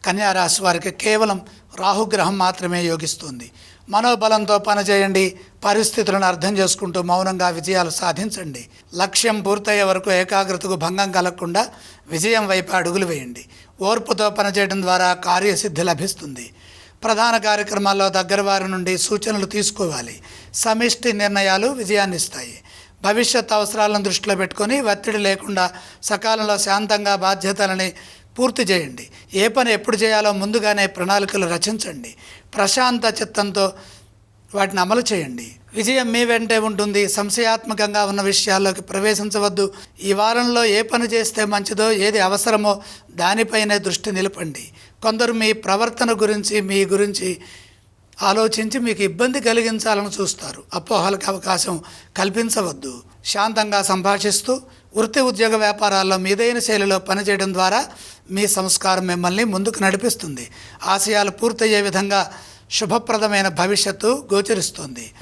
కన్యా రాశి వారికి కేవలం రాహుగ్రహం మాత్రమే యోగిస్తుంది. మనోబలంతో పనిచేయండి. పరిస్థితులను అర్థం చేసుకుంటూ మౌనంగా విజయాలు సాధించండి. లక్ష్యం పూర్తయ్యే వరకు ఏకాగ్రతకు భంగం కలగకుండా విజయం వైపు అడుగులు వేయండి. ఓర్పుతో పనిచేయడం ద్వారా కార్యసిద్ధి లభిస్తుంది. ప్రధాన కార్యక్రమాల్లో దగ్గర వారి నుండి సూచనలు తీసుకోవాలి. సమిష్టి నిర్ణయాలు విజయాన్ని ఇస్తాయి. భవిష్యత్ అవసరాలను దృష్టిలో పెట్టుకొని ఒత్తిడి లేకుండా సకాలంలో శాంతంగా బాధ్యతలని పూర్తి చేయండి. ఏ పని ఎప్పుడు చేయాలో ముందుగానే ప్రణాళికలు రచించండి. ప్రశాంత చిత్తంతో వాటిని అమలు చేయండి. విజయం మీ వెంటే ఉంటుంది. సంశయాత్మకంగా ఉన్న విషయాల్లోకి ప్రవేశించవద్దు. ఈ వారంలో ఏ పని చేస్తే మంచిదో, ఏది అవసరమో దానిపైనే దృష్టి నిలపండి. కొందరు మీ ప్రవర్తన గురించి, మీ గురించి ఆలోచించి మీకు ఇబ్బంది కలిగించాలని చూస్తారు. అపోహలకు అవకాశం కల్పించవద్దు. శాంతంగా సంభాషిస్తూ వృత్తి ఉద్యోగ వ్యాపారాల్లో మీదైన శైలిలో పనిచేయడం ద్వారా మీ సంస్కారం మిమ్మల్ని ముందుకు నడిపిస్తుంది. ఆశయాలు పూర్తయ్యే విధంగా శుభప్రదమైన భవిష్యత్తు గోచరిస్తుంది.